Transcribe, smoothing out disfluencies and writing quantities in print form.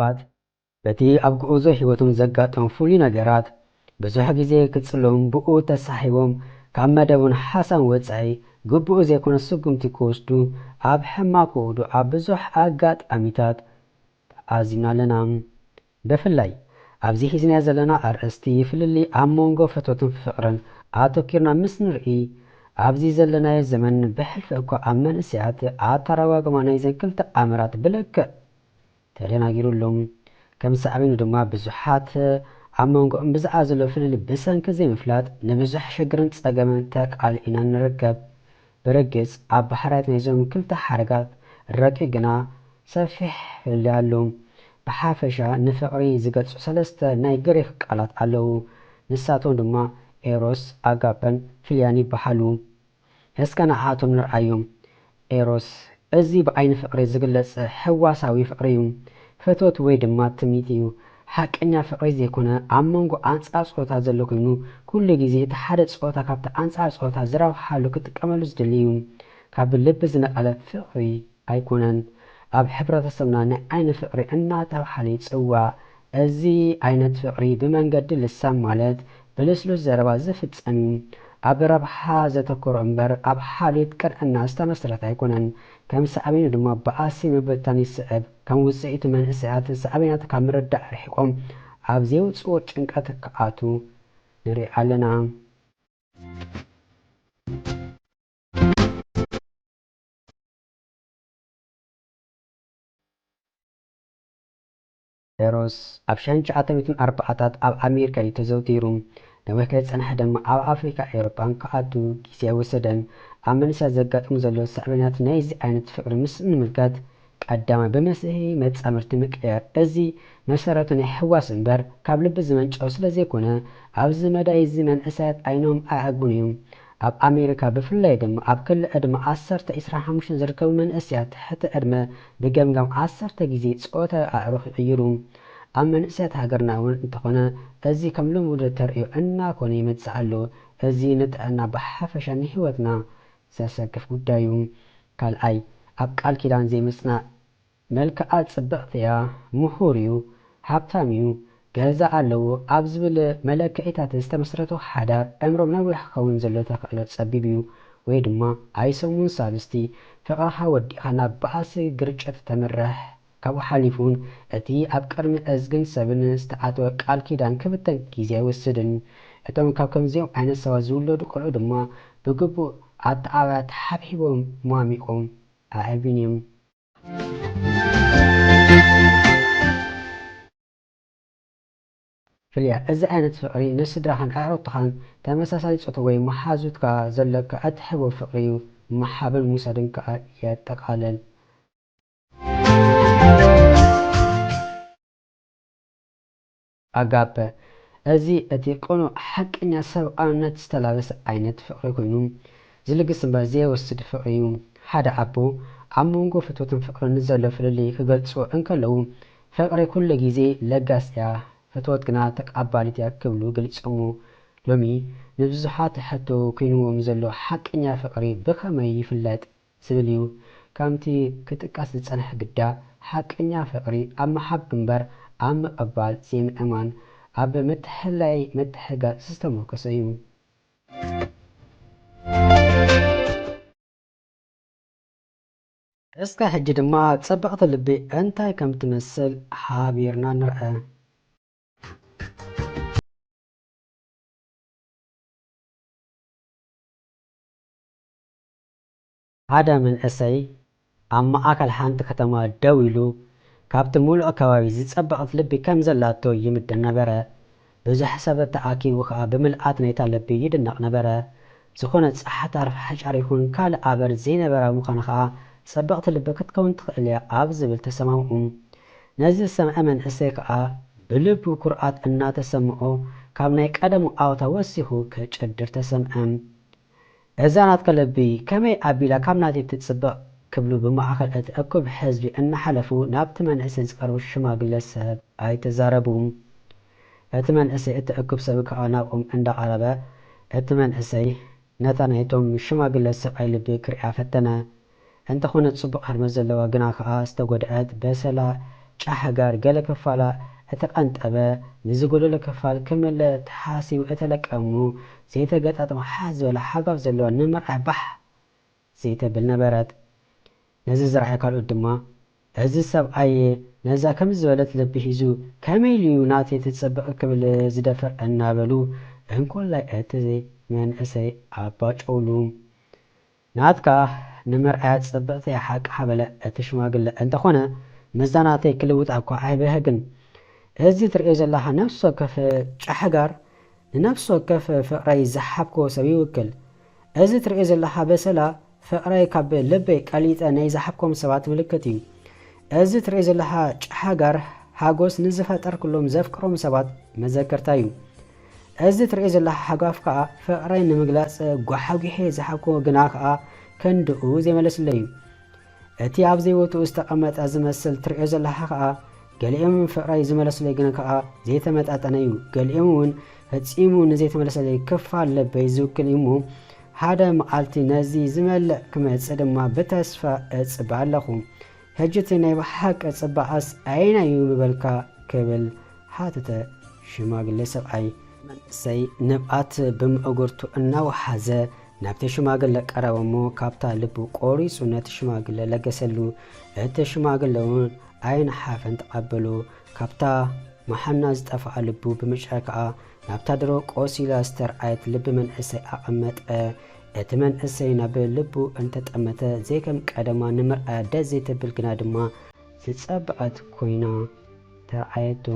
ኣባት በቲ ኣብ ጉዕዞ ህይወቶም ዘጋጠሙ ፍሉይ ነገራት ብዙሕ ግዜ ክጽሎም ብኡ ተሳሒቦም ካብ መደቡን ሓሳን ወጻኢ ግቡእ ዘይኮነ ስጉምቲ ክወስዱ ኣብ ሕማቅ ክውዱ ኣብ ብዙሕ ኣጋጣሚታት ተኣዚና ኣለና። ብፍላይ ኣብዚ ሒዝና ዘለና ኣርእስቲ ፍልሊ ኣብ መንጎ ፈተቱን ፍቕርን ኣተኪርና ምስ ንርኢ ኣብዚ ዘለናዮ ዘመን ብሕልፊ እኳ ኣብ መንእስያት ኣተረጓጉማ ናይዘን ክልተ ኣምራት ብልክዕ ተደናጊሩሎም ከም ሳዕቤኑ ድማ ብዙሓት ኣብ መንጎኦም ብዛዕባ ዘሎ ፍልሊ ብሰንኪ ዘይምፍላጥ ንብዙሕ ሽግርን ፀገምን ተቃሊዕና ንርከብ። ብርግፅ ኣብ ባሕርያት ናይዞም ክልተ ሓረጋት ረቂቕ ግና ሰፊሕ ፍልሊ ኣሎ። ብሓፈሻ ንፍቕሪ ዝገልጹ 3 ናይ ግሪክ ቃላት ኣለዉ። ንሳቶም ድማ ኤሮስ፣ ኣጋፐን ፊልያን ይበሃሉ። እስከ ንዓቶም ንርአዮም። ኤሮስ እዚ ብዓይኒ ፍቕሪ ዝግለጽ ሕዋሳዊ ፍቕሪ እዩ። ፍትወት ወይ ድማ ትምኒት እዩ። ሓቀኛ ፍቕሪ ዘይኮነ ኣብ መንጎ ኣንጻር ጾታ ዘሎ ኮይኑ ኩሉ ግዜ እቲ ሓደ ጾታ ካብቲ ኣንጻር ጾታ ዝረብሓሉ ክጥቀመሉ ዝደሊ እዩ። ካብ ልቢ ዝነቐለ ፍቕሪ ኣይኮነን። ኣብ ሕብረተሰብና ናይ ዓይኒ ፍቕሪ እናተባህለ ይጽዋዕ። እዚ ዓይነት ፍቕሪ ብመንገዲ ልሳን ማለት ብልስሉስ ዘረባ ዝፍጸም እዩ። ኣብ ረብሓ ዘተኮረ እምበር ኣብ ሓልዮት ቅንዕና ዝተመስረተ ኣይኮነን። ከም ሳዕቤኑ ድማ ብኣሲ ምብልታን ይስዕብ። ከም ውፅኢቱ መንእሰያት ሳዕቤናት ካብ ምርዳእ ርሒቆም ኣብ ዘይውፅኦ ጭንቀት ክኣቱ ንርኢ ኣለና። ኤሮስ ኣብ 1940ታት ኣብ ኣሜሪካ እዩ ተዘውቲሩ። ነዊሕ ግዜ ዝጸንሐ ድማ ኣብ ኣፍሪካ ኤውሮጳን ክኣቱ ግዜ ኣይወሰደን። ኣብ መንእሰያት ዘጋጥሙ ዘሎ ሳዕቤናት ናይዚ ዓይነት ፍቕሪ ምስ ንምልከት ቀዳማይ ብመስሒ መጻምርቲ ምቅያር። እዚ መሰረቱ ናይ ሕዋስ እምበር ካብ ልቢ ዝመንጨው ስለዘይኮነ ኣብዚ መዳይ እዚ መንእሰያት ዓይኖም ኣዕጉን እዩ። ኣብ ኣሜሪካ ብፍላይ ድማ ኣብ ክልል ዕድመ 10-25 ዝርከቡ መንእሰያት ትሕቲ ዕድመ ብገምጋም 10 ግዜ ጾታዊ ኣዕሩኽ ይቕይሩ። ኣብ መንእሰያት ሃገርና እውን እንተኾነ እዚ ከም ልሙድ ተርእዮ እናኮነ ይመጽእ ኣሎ። እዚ ንጥዕና ብሓፈሻ ንህይወትና ዘሰግፍ ጉዳይ እዩ። ካልኣይ ኣብ ቃል ኪዳን ዘይምጽናዕ። መልክዓ ጽብቕቲ እያ፣ ምሁር እዩ፣ ሃብታም እዩ፣ ገዛ ኣለዎ ኣብ ዝብል መለክዒታት ዝተመስረቱ ሓዳር ዕምሮም ነዊሕ ክኸውን ዘሎ ተኽእሎ ጸቢብ እዩ። ወይ ድማ ኣይሰሙን ሳልስቲ ፍቕርኻ ወዲእኻ ናብ ባእሲ ግርጨት ተምርሕ። ካብኡ ሓሊፉ እውን እቲ ኣብ ቅድሚ እዝግን ሰብን ዝተዓተወ ቃል ኪዳን ክብተን ግዜ ኣይወስድን። እቶም ካብ ከምዚኦም ዓይነት ሰባት ዝውለዱ ቆልዑ ድማ ብግቡእ ኣተዓባብያ ተሓብሒቦም ሟሚቖም ኣዕብን እዮም። ፍልያ እዚ ዓይነት ፍቕሪ ንስድራኻን ኣዕሩኽትኻን ተመሳሳሊ ጾታ ወይ መሓዙትካ ዘለካ እትሕቦ ፍቕሪ እዩ። መሓብን ሙሳድን ከዓ የጠቃልል። ኣጋፐ እዚ እቲ ቁኑዕ ሓቀኛ ሰብኣውነት ዝተላበሰ ዓይነት ፍቕሪ ኮይኑ ዝልግስ እምበር ዘይወስድ ፍቕሪ እዩ። ሓደ ኣቦ ኣብ መንጎ ፍትወትን ፍቕርን ዘሎ ፍልሊ ክገልጽዎ እንከለዉ ፍቕሪ ኩሉ ግዜ ለጋስ እያ፣ ፍትወት ግና ተቐባሊት እያ ክብሉ ገሊጾሙ። ሎሚ ንብዙሓት ሕቶ ኮይንዎም ዘሎ ሓቀኛ ፍቕሪ ብኸመይ ይፍለጥ ዝብል እዩ። ከምቲ ክጥቃስ ዝጸንሐ ግዳ ሓቀኛ ፍቕሪ ኣብ መሓባ እምበር ኣብ ምቕባል ዘይምእማን ኣብ ምትሕልላይ ምትሕግጋዝ ዝተመርኮሰ እዩ። እስከ ሕጂ ድማ ጽብቕቲ ልቢ እንታይ ከም ትመስል ሓቢርና ንርአ። ሓደ መንእሰይ ኣብ ማእከል ሓንቲ ከተማ ደው ኢሉ ካብቲ ሙሉእ ከባቢ ዝጸበቐት ልቢ ከም ዘላቶ ይምደን ነበረ። ብዙሕ ሰብ ተኣኪቡ ከዓ ብምልኣት ናይታ ልቢ ይድነቕ ነበረ። ዝኾነ ጸሓት ዓርፊ ሓጫር ይኹን ካልእ ኣበር ዘይነበራ ምዃኑ ከዓ ጽብቕቲ ልቢ ክትከውን ትኽእል እያ ኣብ ዝብል ተሰማምዑ። ነዚ ዝሰምዐ መንእሰይ ከዓ ብልቡ ኩርዓት እናተሰምዖ ካብ ናይ ቀደሙ ኣወታ ወሲኹ ክጭድር ተሰምዐ። እዛ ናትከ ልቢ ከመይ ኣቢላ ካብ ናተይ ትጽብቕ ክብሉ ብማእኸል እቲ እኩብ ህዝቢ እናሓለፉ ናብቲ መንእሰይ ዝቐርቡ ሽማግለ ሰብ ኣይተዛረቡ። እቲ መንእሰይ እቲ እኩብ ሰብ ከዓ ናብኦም እንዳቐረበ እቲ መንእሰይ ነታ ናይቶም ሽማግለ ሰብኣይ ልቢ ክሪኣ ፈተነ። እንተኾነ ጽቡቕ ሕርመት ዘለዋ ግና ከዓ ዝተጎድአት በሰላ ጫሕጋር ገለ ክፋላ እተቐንጠበ ንዝጎደለ ክፋል ክምለ ተሓሲቡ እተለቀሙ ዘይተገጣጥሞ ሓዝ ዝበለ ሓጋፍ ዘለዎ ንምርኣይ ባሕ ዘይተብል ነበረት። ነዚ ዝረኣየ ካልኦት ድማ እዚ ሰብኣይ ነዛ ከም ዝበለት ልቢ ሒዙ ከመይ ኢሉ ናተይ ትፀብቕ ክብል ዝደፍር እናበሉ እንኮላይ እቲ መንእሰይ ኣባጨውሉ ናትካ ንምርኣያ ፅብቕቲ ሓቂ ሓበለ እቲ ሽማግለ እንተኾነ መዛናተይ ክልውጥ እኳ ኣይበህግን። እዚ ትርእዮ ዘለኻ ነፍሲ ወከፍ ጫሕጋር ንነፍሲ ወከፍ ፍቕረይ ዝሓብኮ ሰብ ይውክል። እዚ ትርእዮ ዘለኻ በሰላ ፍቕረይ ካብ ልበይ ቀሊጠ ናይ ዝሓብኮም ሰባት ምልክት እዩ። እዚ ትርእዮ ዘለኻ ጫሕጋር ሃጎስ ንዝፈጠርክሎም ዘፍቅሮም ሰባት መዘከርታ እዩ። እዚ ትርእዮ ዘለኻ ሓጓፍ ከዓ ፍቕረይ ንምግላፅ ጓሓጒሐ ዝሓብኮ ግና ከዓ ከንድኡ ዘይመለስለ እዩ። እቲ ኣብ ዘይወትኡ ዝተቐመጠ ዝመስል ትርእዮ ዘለኻ ከዓ ገሊኦም ፍቕረይ ዝመለስለይ ግን ከዓ ዘይተመጣጠነ እዩ። ገሊኦም እውን ፈፂሙ ንዘይተመለሰለይ ክፋል ልበይ ዝውክል እዩ እሞ ሓደ መዓልቲ ነዚ ዝመልእ ክመፅእ ድማ ብተስፋ እፅባ ኣለኹ። ሕጅቲ ናይ ብሓቂ ፅባቐስ ኣይና እዩ ምበልካ ክብል ሓተተ ሽማግለ ሰብኣይ። መንእሰይ ንብኣት ብምእጉርቱ እናወሓዘ ናብቲ ሽማግለ ቀረበ እሞ ካብታ ልቡ ቆሪፁ ነቲ ሽማግለ ለገሰሉ። እቲ ሽማግለ እውን ዓይን ሓፈን ተቐበሉ። ካብታ መሓና ዝጠፍኣ ልቡ ብምጭራይ ከዓ ናብታ ድሮ ቆሲላ ዝተርኣየት ልቢ መንእሰይ ኣቐመጠ። እቲ መንእሰይ ናብ ልቡ እንተጠመተ ዘይከም ቀደማ ንምርኣያ ደስ ዘይተብል ግና ድማ ዝፀበቐት ኮይና ተረኣየቱ።